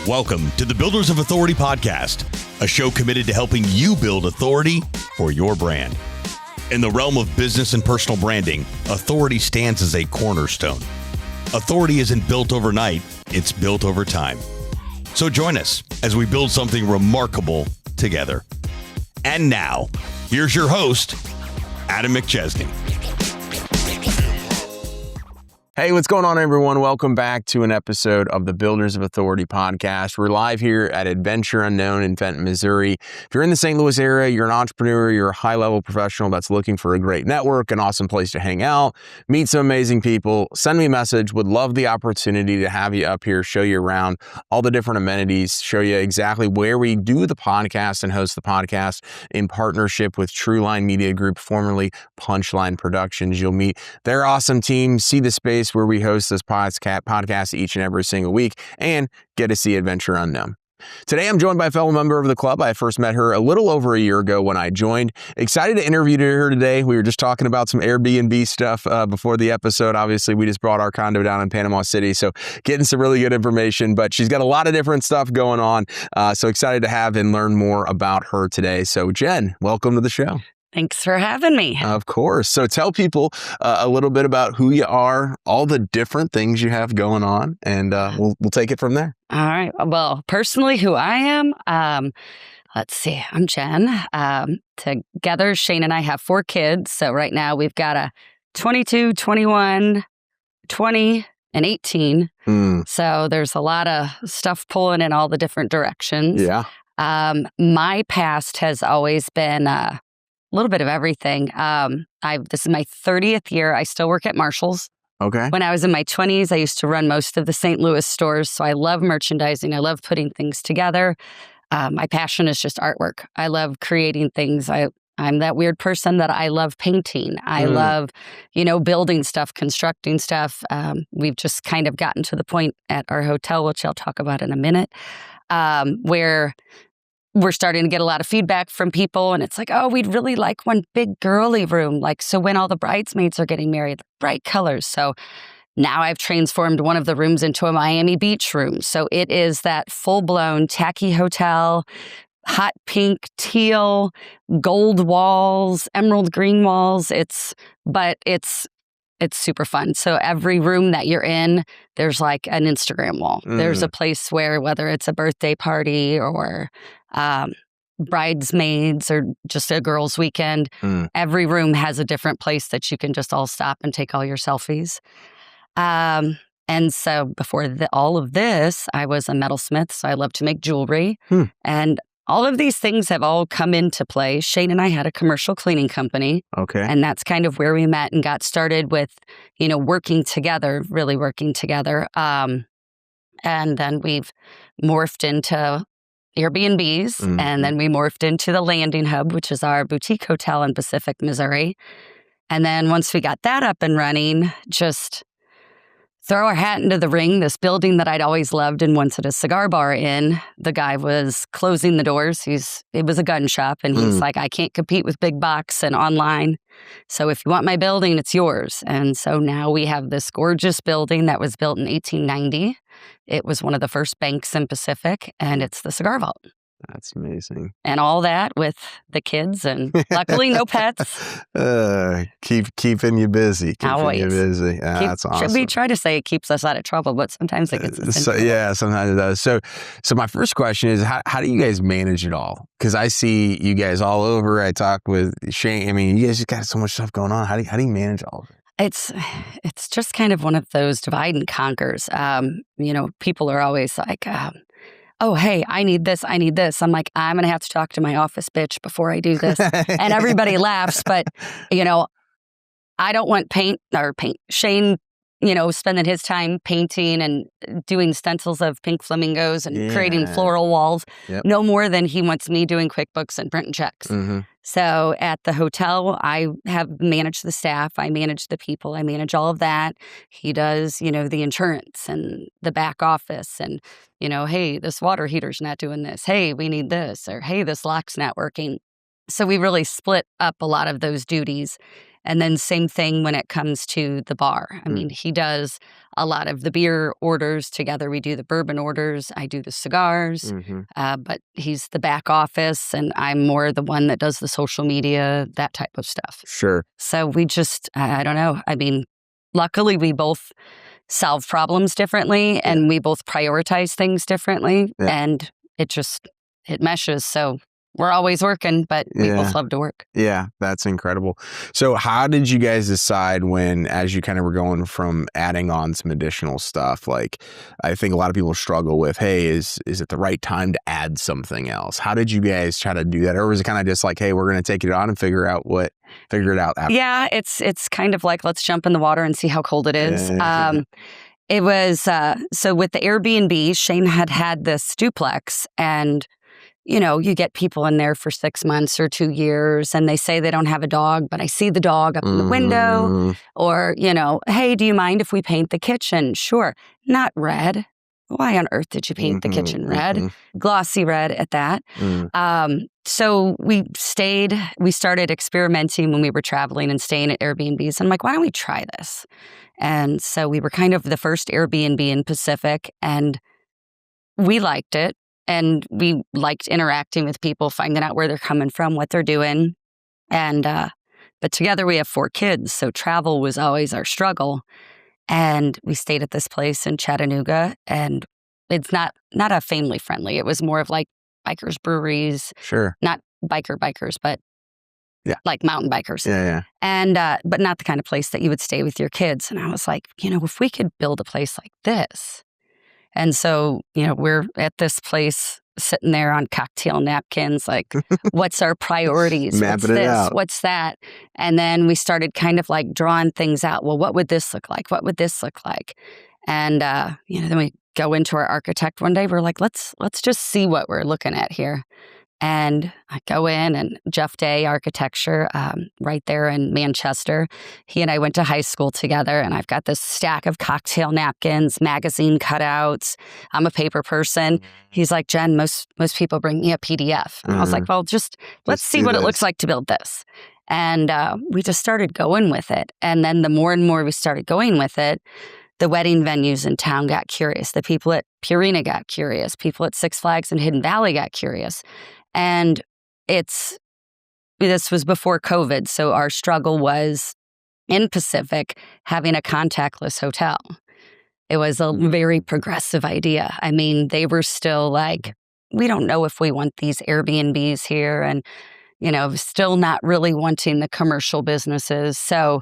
Welcome to the Builders of Authority podcast, a show committed to helping you build authority for your brand. In the realm of business and personal branding, authority stands as a cornerstone. Authority isn't built overnight, it's built over time. So join us as we build something remarkable together. And now, here's your host, Adam McChesney. Hey, what's going on, everyone? Welcome back to an episode of the Builders of Authority podcast. We're live here at Adventure Unknown in Fenton, Missouri. If you're in the St. Louis area, you're an entrepreneur, you're a high-level professional that's looking for a great network, an awesome place to hang out, meet some amazing people, send me a message. Would love the opportunity to have you up here, show you around all the different amenities, show you exactly where we do the podcast and host the podcast in partnership with Trueline Media Group, formerly Punchline Productions. You'll meet their awesome team, see the space where we host this podcast each and every single week, and get to see Adventure Unknown. Today, I'm joined by a fellow member of the club. I first met her a little over a year ago when I joined. Excited to interview her today. We were just talking about some Airbnb stuff before the episode. Obviously, we just brought our condo down in Panama City, so getting some really good information, but she's got a lot of different stuff going on. So excited to have and learn more about her today. So Jen, welcome to the show. Thanks for having me. Of course. So tell people a little bit about who you are, all the different things you have going on, and we'll take it from there. All right. Well, personally, who I am, let's see. I'm Jen. Together, Shane and I have 4 kids. So right now we've got a 22, 21, 20, and 18. So there's a lot of stuff pulling in all the different directions. Yeah. My past has always been a little bit of everything. This is my 30th year. I still work at Marshall's. Okay. When I was in my 20s, I used to run most of the St. Louis stores. So I love merchandising. I love putting things together. My passion is just artwork. I love creating things. I'm that weird person that I love painting. I love, building stuff, constructing stuff. We've just kind of gotten to the point at our hotel, which I'll talk about in a minute, where we're starting to get a lot of feedback from people, and it's like, oh, we'd really like one big girly room. Like, so when all the bridesmaids are getting married, bright colors. So now I've transformed one of the rooms into a Miami Beach room. So it is that full-blown tacky hotel, hot pink, teal, gold walls, emerald green walls. It's super fun. So every room that you're in, there's like an Instagram wall. There's a place where, whether it's a birthday party or bridesmaids or just a girls' weekend, every room has a different place that you can just all stop and take all your selfies. And so before all of this, I was a metalsmith, so I love to make jewelry. And all of these things have all come into play. Shane and I had a commercial cleaning company. Okay. And that's kind of where we met and got started with, working together, really working together. And then we've morphed into Airbnbs, and then we morphed into the Landing Hub, which is our boutique hotel in Pacific, Missouri. And then once we got that up and running, just throw our hat into the ring. This building that I'd always loved and once had a cigar bar in, the guy was closing the doors. It was a gun shop, and he's like, I can't compete with big box and online. So if you want my building, it's yours. And so now we have this gorgeous building that was built in 1890. It was one of the first banks in Pacific, and it's the Cigar Vault. That's amazing. And all that with the kids, and luckily no pets. Keeping you busy. Always. That's awesome. We try to say it keeps us out of trouble, but sometimes it gets us in trouble. Yeah, sometimes it does. So my first question is, how do you guys manage it all? Because I see you guys all over. I talk with Shane. I mean, you guys just got so much stuff going on. How do you manage all of it? It's just kind of one of those divide and conquers. People are always like, oh, hey, I need this. I'm like, I'm going to have to talk to my office bitch before I do this. And everybody laughs, but, I don't want paint. Shane, spending his time painting and doing stencils of pink flamingos and creating floral walls, no more than he wants me doing QuickBooks and printing checks. So at the hotel, I have managed the staff, I manage the people, I manage all of that. He does, the insurance and the back office and, hey, this water heater's not doing this. Hey, we need this. Or, hey, this lock's not working. So we really split up a lot of those duties. And then same thing when it comes to the bar. I mean, he does a lot of the beer orders. Together we do the bourbon orders. I do the cigars, but he's the back office and I'm more the one that does the social media, that type of stuff. Sure. So we just, I don't know. I mean, luckily we both solve problems differently and we both prioritize things differently and it meshes. So we're always working, but we both love to work. Yeah, that's incredible. So how did you guys decide when, as you kind of were going from adding on some additional stuff, like I think a lot of people struggle with, hey, is it the right time to add something else? How did you guys try to do that? Or was it kind of just like, hey, we're going to take it on and figure it out after? Yeah, it's kind of like, let's jump in the water and see how cold it is. It was, so with the Airbnb, Shane had this duplex and you get people in there for 6 months or 2 years and they say they don't have a dog, but I see the dog up in the window. Or, hey, do you mind if we paint the kitchen? Sure. Not red. Why on earth did you paint the kitchen red? Glossy red at that. So we started experimenting when we were traveling and staying at Airbnbs. I'm like, why don't we try this? And so we were kind of the first Airbnb in Pacific and we liked it. And we liked interacting with people, finding out where they're coming from, what they're doing. And, but together we have 4 kids. So travel was always our struggle. And we stayed at this place in Chattanooga and it's not a family friendly. It was more of like bikers breweries. Sure. Not bikers, but like mountain bikers. Yeah. And, but not the kind of place that you would stay with your kids. And I was like, if we could build a place like this. And so, we're at this place sitting there on cocktail napkins, like, what's our priorities? What's this? Out. What's that? And then we started kind of like drawing things out. Well, what would this look like? What would this look like? And, then we go into our architect one day. We're like, let's just see what we're looking at here. And I go in and Jeff Day Architecture, right there in Manchester. He and I went to high school together and I've got this stack of cocktail napkins, magazine cutouts. I'm a paper person. He's like, Jen, most people bring me a PDF. And I was like, well, let's see what it looks like to build this. And we just started going with it. And then the more and more we started going with it, the wedding venues in town got curious. The people at Purina got curious. People at Six Flags and Hidden Valley got curious. And this was before COVID. So our struggle was in Pacific having a contactless hotel. It was a very progressive idea. I mean, they were still like, we don't know if we want these Airbnbs here and, still not really wanting the commercial businesses. So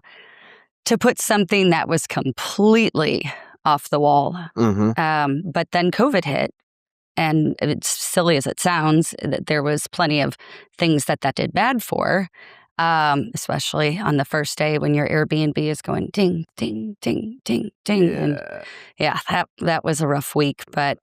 to put something that was completely off the wall, but then COVID hit. And it's silly as it sounds, that there was plenty of things that did bad for, especially on the first day when your Airbnb is going ding, ding, ding, ding, ding. Yeah. And that was a rough week. But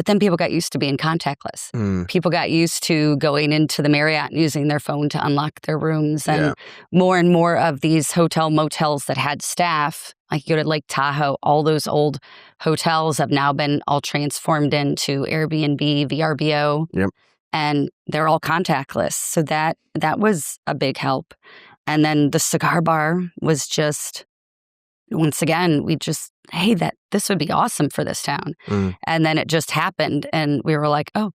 then people got used to being contactless. People got used to going into the Marriott and using their phone to unlock their rooms. And more of these hotel motels that had staff, like you go to Lake Tahoe, all those old hotels have now been all transformed into Airbnb, VRBO. Yep. And they're all contactless. So that was a big help. And then the cigar bar was just, once again, hey, this would be awesome for this town. And then it just happened. And we were like, oh,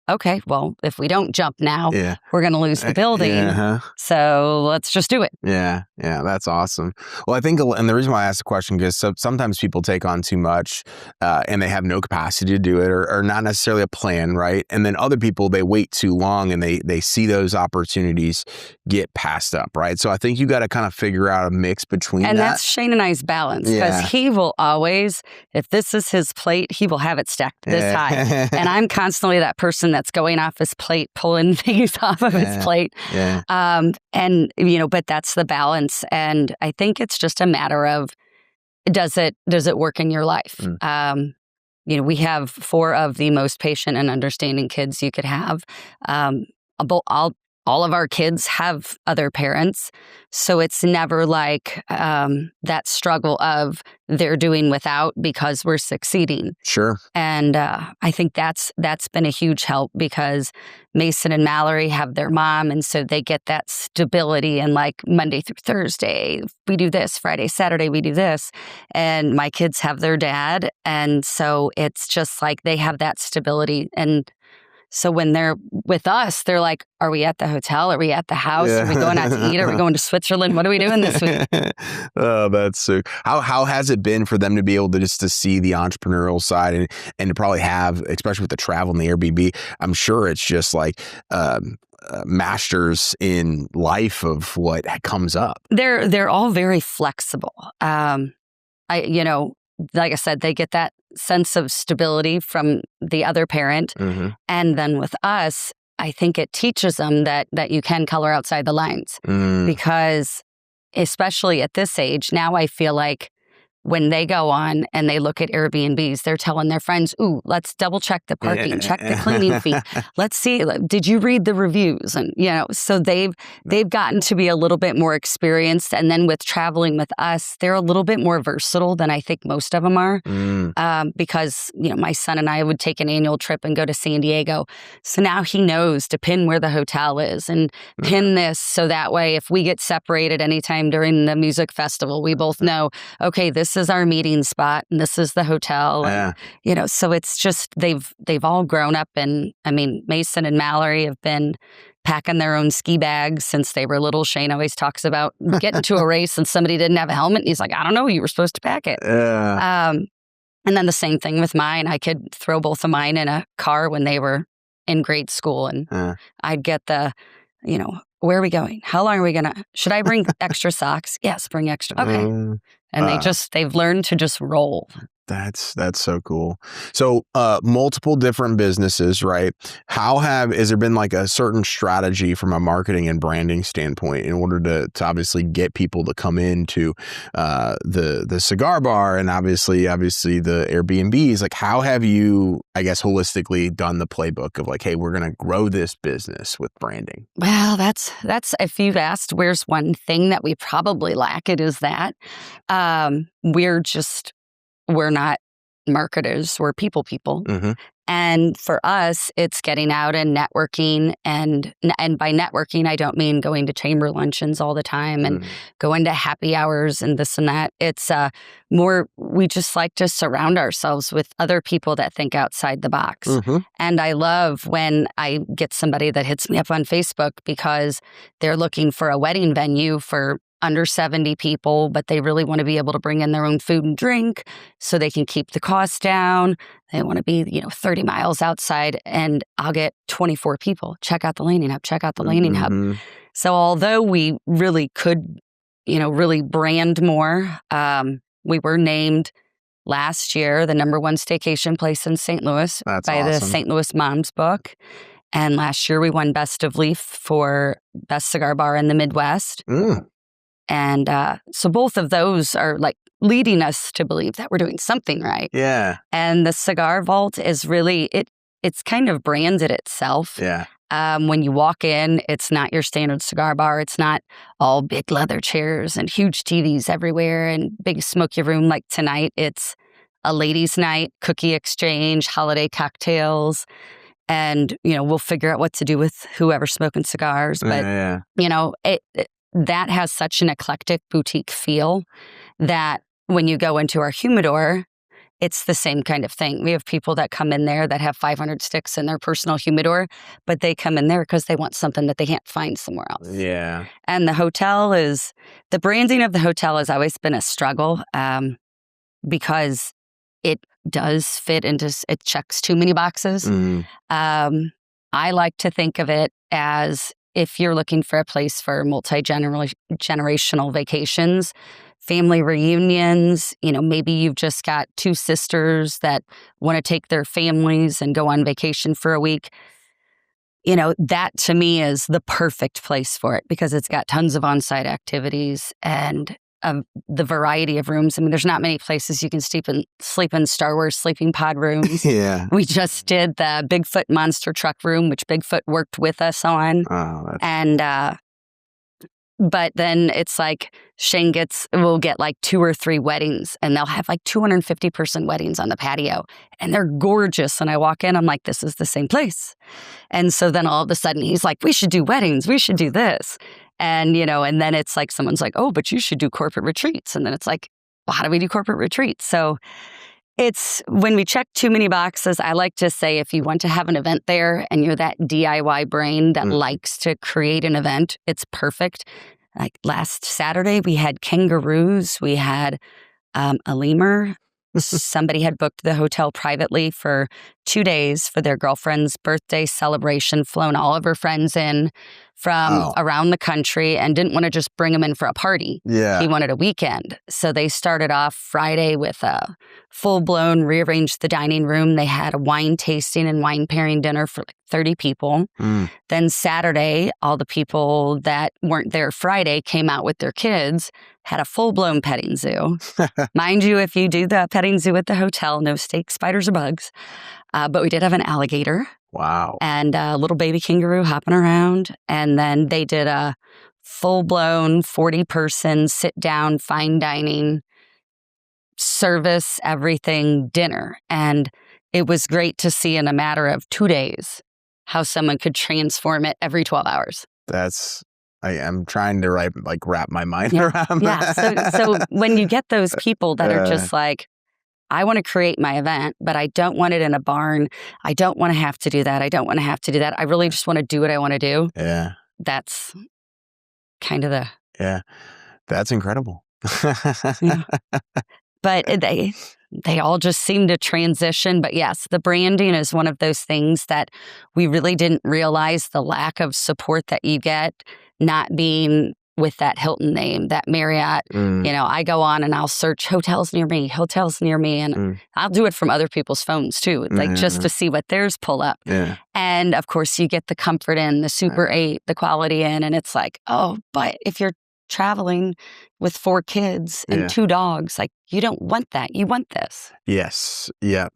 okay, well, if we don't jump now, we're going to lose the building. So let's just do it. Yeah, that's awesome. Well, I think, and the reason why I asked the question, because sometimes people take on too much and they have no capacity to do it or not necessarily a plan, right? And then other people, they wait too long and they see those opportunities get passed up, right? So I think you got to kind of figure out a mix between and that's Shane and I's balance, because he will always, if this is his plate, he will have it stacked this high. And I'm constantly that person that's going off his plate, pulling things off of his plate. And, but that's the balance. And I think it's just a matter of, does it work in your life? We have 4 of the most patient and understanding kids you could have. all of our kids have other parents. So it's never like that struggle of they're doing without because we're succeeding. Sure. And I think that's been a huge help because Mason and Mallory have their mom. And so they get that stability and like Monday through Thursday, we do this, Friday, Saturday, we do this. And my kids have their dad. And so it's just like they have that stability. And so when they're with us, they're like, are we at the hotel? Are we at the house? Yeah. Are we going out to eat? Are we going to Switzerland? What are we doing this week? Oh, that's so. How has it been for them to be able to just to see the entrepreneurial side and to probably have, especially with the travel and the Airbnb, I'm sure it's just like masters in life of what comes up. They're all very flexible. Like I said, they get that sense of stability from the other parent. Mm-hmm. And then with us, I think it teaches them that you can color outside the lines. Because especially at this age, now I feel like when they go on and they look at Airbnbs, they're telling their friends, ooh, let's double check the parking, check the cleaning fee. Let's see, did you read the reviews? And, so they've gotten to be a little bit more experienced. And then with traveling with us, they're a little bit more versatile than I think most of them are. Because, my son and I would take an annual trip and go to San Diego. So now he knows to pin where the hotel is and pin this. So that way, if we get separated anytime during the music festival, we both know, okay, this is our meeting spot and this is the hotel. Yeah. And, so it's just, they've all grown up. And I mean, Mason and Mallory have been packing their own ski bags since they were little. Shane always talks about getting to a race and somebody didn't have a helmet. And he's like, I don't know, you were supposed to pack it. And then the same thing with mine. I could throw both of mine in a car when they were in grade school and I'd get the, where are we going? How long are we should I bring extra socks? Yes, bring extra. Okay. And they've learned to just roll. That's so cool. So multiple different businesses, right? Has there been like a certain strategy from a marketing and branding standpoint in order to obviously get people to come into the cigar bar and obviously the Airbnbs? Like how have you, I guess, holistically done the playbook of like, hey, we're going to grow this business with branding? Well, that's if you've asked where's one thing that we probably lack, it is that. We're not marketers, we're people. Mm-hmm. And for us, it's getting out and networking. And by networking, I don't mean going to chamber luncheons all the time and going to happy hours and this and that. It's more, we just like to surround ourselves with other people that think outside the box. Mm-hmm. And I love when I get somebody that hits me up on Facebook because they're looking for a wedding venue for under 70 people, but they really want to be able to bring in their own food and drink so they can keep the cost down. They want to be, 30 miles outside and I'll get 24 people. Check out the Laning Hub. So although we really could, really brand more, we were named last year the #1 staycation place in St. Louis by awesome. the St. Louis Moms book. And last year we won Best of Leaf for Best Cigar Bar in the Midwest. And so both of those are like leading us to believe that we're doing something right. Yeah. And the Cigar Vault is really, it's kind of branded itself. Yeah. When you walk in, it's not your standard cigar bar. It's not all big leather chairs and huge TVs everywhere and big smoky room like tonight. It's a ladies' night, cookie exchange, holiday cocktails. And, we'll figure out what to do with whoever's smoking cigars. But, that has such an eclectic boutique feel that when you go into our humidor, it's the same kind of thing. We have people that come in there that have 500 sticks in their personal humidor, but they come in there because they want something that they can't find somewhere else. Yeah. And the branding of the hotel has always been a struggle because it does it checks too many boxes. I like to think of it as if you're looking for a place for multi-generational vacations, family reunions, maybe you've just got two sisters that want to take their families and go on vacation for a week. That to me is the perfect place for it because it's got tons of on-site activities and of the variety of rooms. I mean, there's not many places you can sleep in Star Wars sleeping pod rooms. Yeah. We just did the Bigfoot monster truck room, which Bigfoot worked with us on. Oh, that's and but then it's like Shane will get like 2 or 3 weddings, and they'll have like 250-person weddings on the patio, and they're gorgeous. And I walk in, I'm like, this is the same place. And so then all of a sudden he's like, we should do weddings. We should do this. And, and then it's like, someone's like, oh, but you should do corporate retreats. And then it's like, well, how do we do corporate retreats? So it's when we check too many boxes. I like to say, if you want to have an event there and you're that DIY brain that likes to create an event, it's perfect. Like last Saturday, we had kangaroos. We had a lemur. Somebody had booked the hotel privately for 2 days for their girlfriend's birthday celebration, flown all of her friends in from around the country, and didn't want to just bring them in for a party. Yeah. He wanted a weekend. So they started off Friday with a full-blown rearranged the dining room. They had a wine tasting and wine pairing dinner for like 30 people. Then Saturday, all the people that weren't there Friday came out with their kids, had a full-blown petting zoo. Mind you, if you do the petting zoo at the hotel, no snakes, spiders, or bugs. But we did have an alligator. Wow. And a little baby kangaroo hopping around. And then they did a full-blown 40-person sit-down, fine dining, service, everything dinner. And it was great to see in a matter of 2 days how someone could transform it every 12 hours. I am trying to wrap my mind around that. Yeah. So when you get those people that are just like, I want to create my event, but I don't want it in a barn. I don't want to have to do that. I don't want to have to do that. I really just want to do what I want to do. Yeah. That's kind of the... Yeah. That's incredible. Yeah. But they all just seem to transition. But yes, the branding is one of those things that we really didn't realize the lack of support that you get not being with that Hilton name, that Marriott. I go on and I'll search hotels near me, and I'll do it from other people's phones too, just to see what theirs pull up. Yeah. And of course, you get the Comfort Inn, the Super 8, the Quality Inn, and it's like, oh, but if you're traveling with 4 kids and 2 dogs, like, you don't want that. You want this. Yes. Yeah.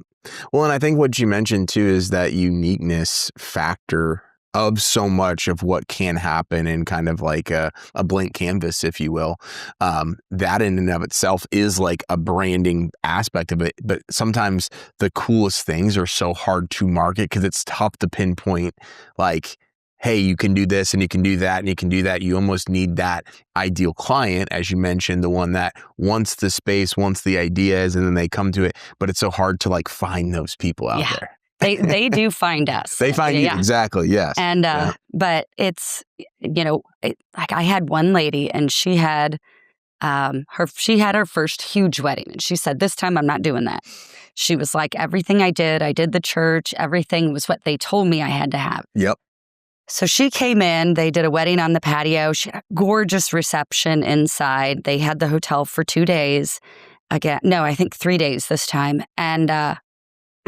Well, and I think what you mentioned too is that uniqueness factor of so much of what can happen in kind of like a blank canvas, if you will. That in and of itself is like a branding aspect of it. But sometimes the coolest things are so hard to market because it's tough to pinpoint, like, hey, you can do this and you can do that and you can do that. You almost need that ideal client, as you mentioned, the one that wants the space, wants the ideas, and then they come to it. But it's so hard to like find those people out there. They do find us. They find you. Exactly. Yes. And, but it's, like I had one lady and she had her first huge wedding. And she said, this time I'm not doing that. She was like, everything I did the church, everything was what they told me I had to have. Yep. So she came in, they did a wedding on the patio. She had a gorgeous reception inside. They had the hotel for 2 days. Again, no, I think 3 days this time. And,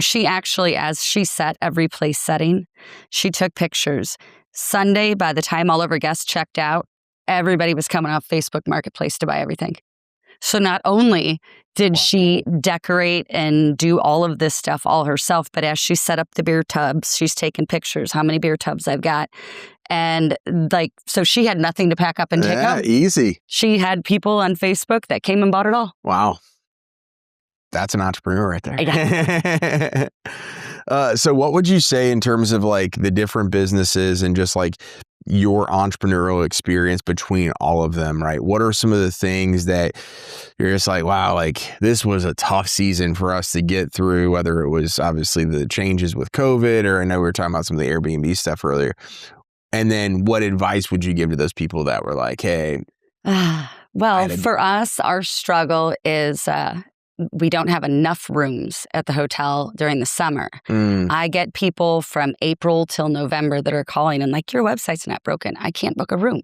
she actually, as she set every place setting, she took pictures. Sunday, by the time all of her guests checked out, everybody was coming off Facebook Marketplace to buy everything. So not only did she decorate and do all of this stuff all herself, but as she set up the beer tubs, she's taking pictures, how many beer tubs I've got. And so she had nothing to pack up and take home. Easy. She had people on Facebook that came and bought it all. Wow. That's an entrepreneur right there. So what would you say in terms of like the different businesses and just like your entrepreneurial experience between all of them, right? What are some of the things that you're just like, wow, like this was a tough season for us to get through, whether it was obviously the changes with COVID, or I know we were talking about some of the Airbnb stuff earlier. And then what advice would you give to those people that were like, hey. Well, for us, our struggle is we don't have enough rooms at the hotel during the summer. I get people from April till November that are calling and like, your website's not broken. I can't book a room.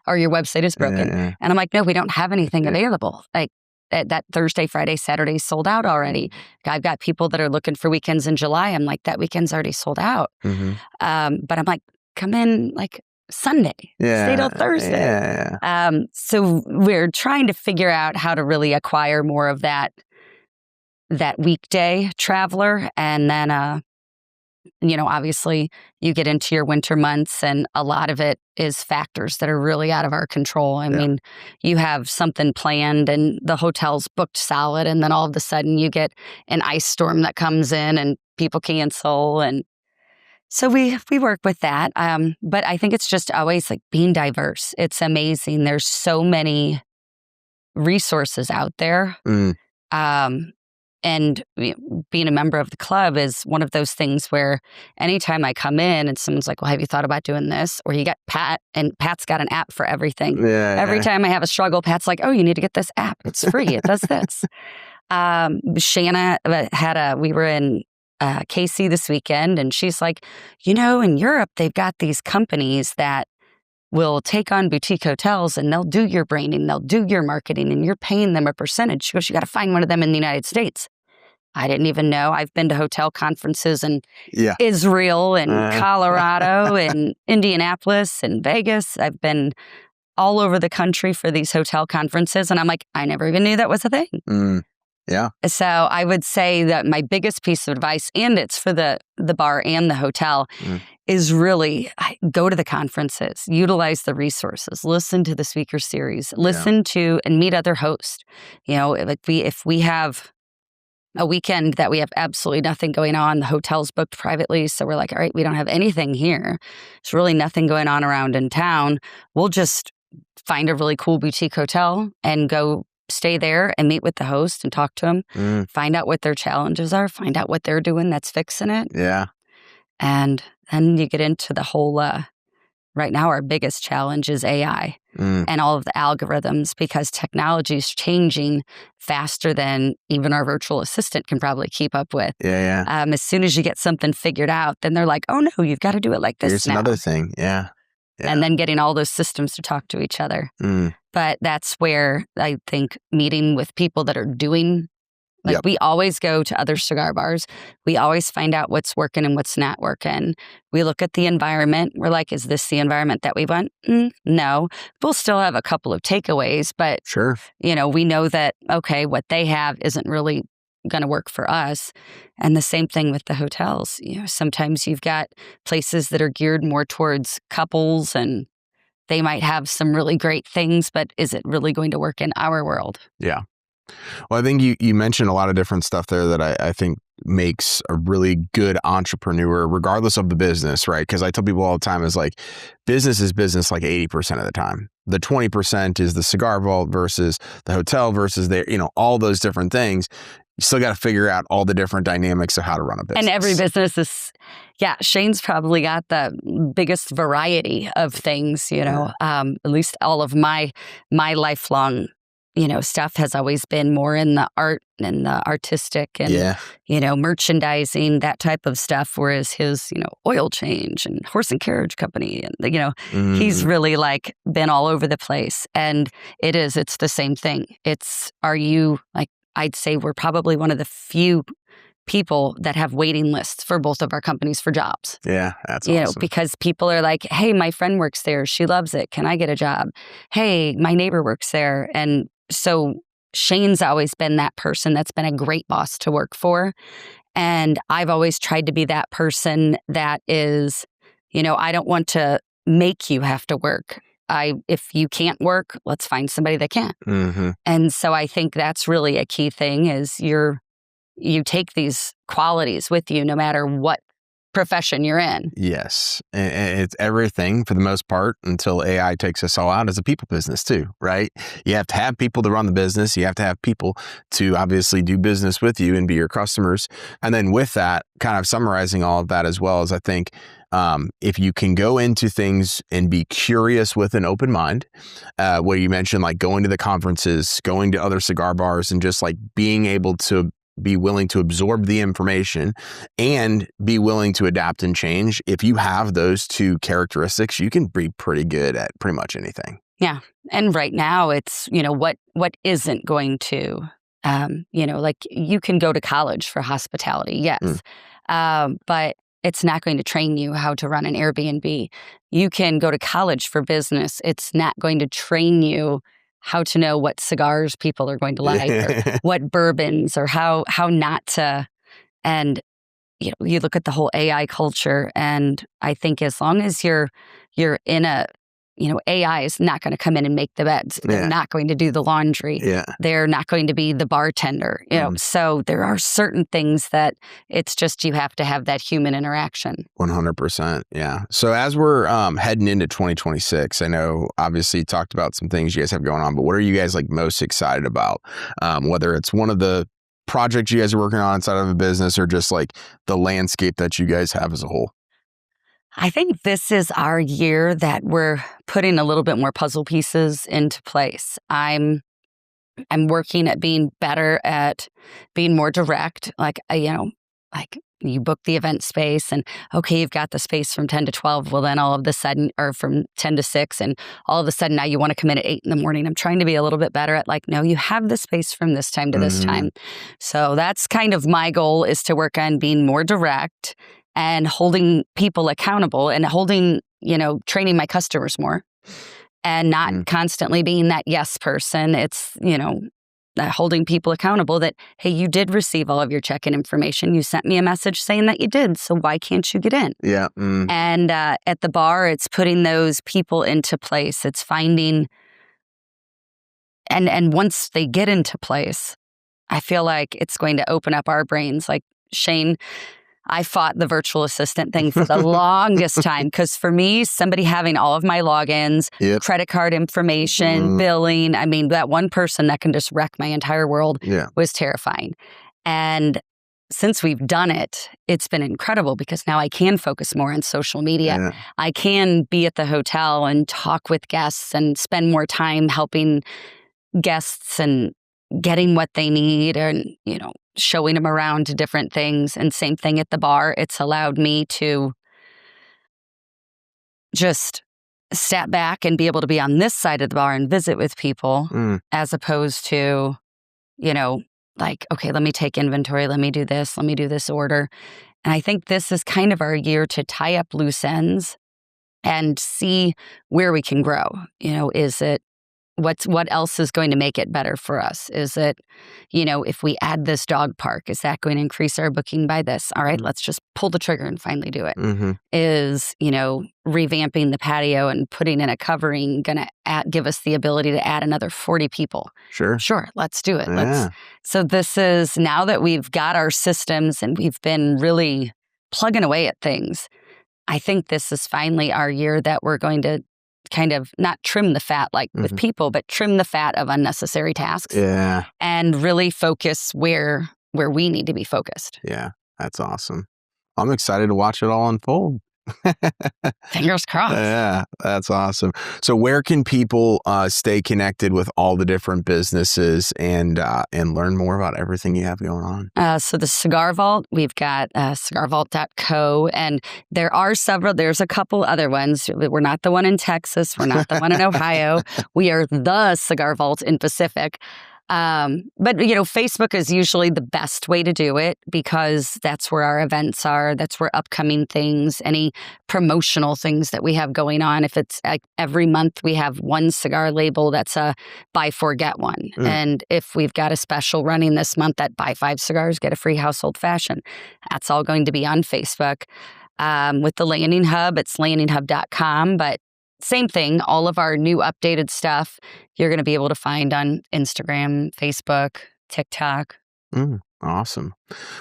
Or your website is broken. And I'm like, no, we don't have anything available. Like that Thursday, Friday, Saturday sold out already. I've got people that are looking for weekends in July. I'm like, that weekend's already sold out. But I'm like, come in like Sunday. Stay till Thursday. So we're trying to figure out how to really acquire more of that weekday traveler. And then, obviously you get into your winter months and a lot of it is factors that are really out of our control. I mean, you have something planned and the hotel's booked solid. And then all of a sudden you get an ice storm that comes in and people cancel. And so we work with that. But I think it's just always like being diverse. It's amazing. There's so many resources out there. And being a member of the club is one of those things where anytime I come in and someone's like, well, have you thought about doing this? Or you get Pat, and Pat's got an app for everything. Every time I have a struggle, Pat's like, oh, you need to get this app. It's free. It does this. Shanna we were in KC this weekend, and she's like, in Europe, they've got these companies that will take on boutique hotels and they'll do your branding, they'll do your marketing, and you're paying them a percentage. She goes, you got to find one of them in the United States. I didn't even know. I've been to hotel conferences in Israel and Colorado and Indianapolis and Vegas. I've been all over the country for these hotel conferences. And I'm like, I never even knew that was a thing. So I would say that my biggest piece of advice, and it's for the bar and the hotel, is really go to the conferences, utilize the resources, listen to the speaker series, listen to and meet other hosts. If we have a weekend that we have absolutely nothing going on, the hotel's booked privately, so we're like, all right, we don't have anything here. There's really nothing going on around in town. We'll just find a really cool boutique hotel and go stay there and meet with the host and talk to them, find out what their challenges are, find out what they're doing that's fixing it. And then you get into the whole, right now our biggest challenge is AI and all of the algorithms, because technology is changing faster than even our virtual assistant can probably keep up with. As soon as you get something figured out, then they're like, oh no, you've got to do it like this Here's now. another thing. And then getting all those systems to talk to each other. But that's where I think meeting with people that are doing, we always go to other cigar bars. We always find out what's working and what's not working. We look at the environment. We're like, is this the environment that we want? No. We'll still have a couple of takeaways, but we know that, okay, what they have isn't really going to work for us. And the same thing with the hotels. Sometimes you've got places that are geared more towards couples, and they might have some really great things, but is it really going to work in our world? Well, I think you mentioned a lot of different stuff there that I think makes a really good entrepreneur, regardless of the business, right? Because I tell people all the time is like, business is business like 80% of the time. The 20% is the cigar vault versus the hotel versus all those different things. You still got to figure out all the different dynamics of how to run a business. And every business is, Shane's probably got the biggest variety of things, at least all of my lifelong, stuff has always been more in the art and the artistic and, merchandising, that type of stuff. Whereas his, oil change and horse and carriage company and, he's really like been all over the place. And it's the same thing. I'd say we're probably one of the few people that have waiting lists for both of our companies for jobs. That's awesome. Because people are like, hey, my friend works there. She loves it. Can I get a job? Hey, my neighbor works there. And so Shane's always been that person that's been a great boss to work for. And I've always tried to be that person that is, I don't want to make you have to work. If you can't work, let's find somebody that can. And so I think that's really a key thing is you take these qualities with you no matter what profession you're in. Yes. And it's everything for the most part until AI takes us all out as a people business too, right? You have to have people to run the business. You have to have people to obviously do business with you and be your customers. And then with that, kind of summarizing all of that as well, as I think if you can go into things and be curious with an open mind, what you mentioned, like going to the conferences, going to other cigar bars, and just like being able to be willing to absorb the information and be willing to adapt and change. If you have those two characteristics, you can be pretty good at pretty much anything. Yeah. And right now it's, what isn't going to, like you can go to college for hospitality. Yes. But it's not going to train you how to run an Airbnb. you can go to college for business. It's not going to train you how to know what cigars people are going to like or what bourbons or how not to. And you look at the whole AI culture, and I think as long as you're in a, AI is not going to come in and make the beds. They're not going to do the laundry. They're not going to be the bartender. So there are certain things that it's just you have to have that human interaction. 100%. Yeah. So as we're heading into 2026, I know obviously you talked about some things you guys have going on, but what are you guys like most excited about? Whether it's one of the projects you guys are working on inside of a business or just like the landscape that you guys have as a whole? I think this is our year that we're putting a little bit more puzzle pieces into place. I'm working at being better at being more direct. Like you book the event space and okay, you've got the space from 10 to 12. Well, then all of a sudden, or from 10 to 6, and all of a sudden now you want to come in at 8 in the morning. I'm trying to be a little bit better at no, you have the space from this time to this time. So that's kind of my goal, is to work on being more direct and holding people accountable and training my customers more and not constantly being that yes person. It's, holding people accountable that, hey, you did receive all of your check-in information. You sent me a message saying that you did. So why can't you get in? Yeah. And at the bar, it's putting those people into place. It's finding, and once they get into place, I feel like it's going to open up our brains. Like Shane, I fought the virtual assistant thing for the longest time, because for me, somebody having all of my logins, credit card information, billing, I mean, that one person that can just wreck my entire world was terrifying. And since we've done it, it's been incredible, because now I can focus more on social media. I can be at the hotel and talk with guests and spend more time helping guests and getting what they need and, showing them around to different things. And same thing at the bar. It's allowed me to just step back and be able to be on this side of the bar and visit with people as opposed to, okay, let me take inventory. Let me do this order. And I think this is kind of our year to tie up loose ends and see where we can grow. Is it, what else is going to make it better for us? Is it, if we add this dog park, is that going to increase our booking by this? All right, let's just pull the trigger and finally do it. Is, revamping the patio and putting in a covering going to give us the ability to add another 40 people? Sure, let's do it. So this is, now that we've got our systems and we've been really plugging away at things, I think this is finally our year that we're going to kind of not trim the fat with people, but trim the fat of unnecessary tasks and really focus where we need to be focused. Yeah, that's awesome. I'm excited to watch it all unfold. Fingers crossed. Yeah, that's awesome. So where can people stay connected with all the different businesses and learn more about everything you have going on? So the Cigar Vault, we've got cigarvault.co, and there's a couple other ones. We're not the one in Texas. We're not the one in Ohio. We are the Cigar Vault in Pacific. But Facebook is usually the best way to do it, because that's where our events are. That's where upcoming things, any promotional things that we have going on. If it's every month we have one cigar label that's a buy 4 get 1. And if we've got a special running this month that buy 5 cigars, get a free household fashion, that's all going to be on Facebook. With the Landing Hub, it's landinghub.com, but same thing, all of our new updated stuff, you're going to be able to find on Instagram, Facebook, TikTok. Awesome.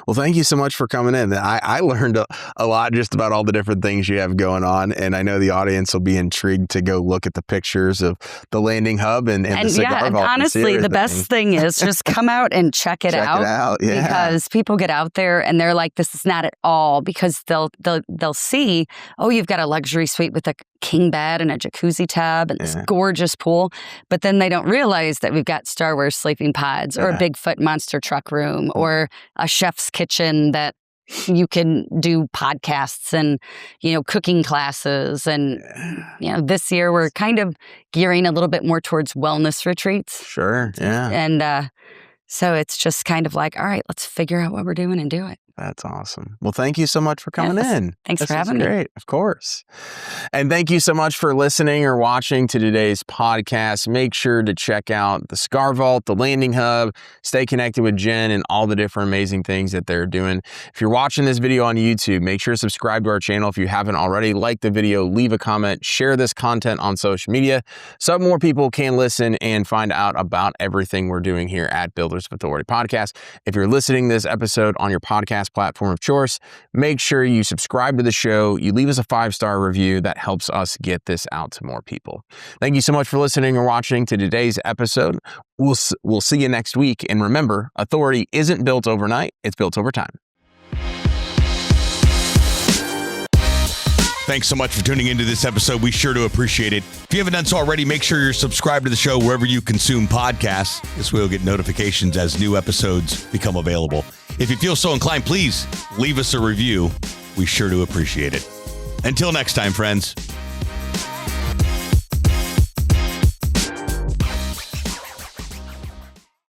Well, thank you so much for coming in. I learned a lot just about all the different things you have going on. And I know the audience will be intrigued to go look at the pictures of the Landing Hub and the Cigar Vault. Honestly, the best thing is just come out and check it out. Because people get out there and they're like, this is not at all, because they'll see, oh, you've got a luxury suite with a king bed and a jacuzzi tub and this gorgeous pool. But then they don't realize that we've got Star Wars sleeping pods or a Bigfoot monster truck room or a chef's kitchen that you can do podcasts and, cooking classes. And, this year we're kind of gearing a little bit more towards wellness retreats. Sure. Yeah. And so it's just kind of like, all right, let's figure out what we're doing and do it. That's awesome. Well, thank you so much for coming in. Thanks for having me. Great, of course. And thank you so much for listening or watching to today's podcast. Make sure to check out the Cigar Vault, the Landing Hub, stay connected with Jen and all the different amazing things that they're doing. If you're watching this video on YouTube, make sure to subscribe to our channel if you haven't already. Like the video, leave a comment, share this content on social media so more people can listen and find out about everything we're doing here at Builders of Authority Podcast. If you're listening to this episode on your podcast platform of choice, make sure you subscribe to the show. You leave us a 5-star review. That helps us get this out to more people. Thank you so much for listening or watching to today's episode. We'll see you next week. And remember, authority isn't built overnight. It's built over time. Thanks so much for tuning into this episode. We sure do appreciate it. If you haven't done so already, make sure you're subscribed to the show wherever you consume podcasts. This way you'll get notifications as new episodes become available. If you feel so inclined, please leave us a review. We sure do appreciate it. Until next time, friends.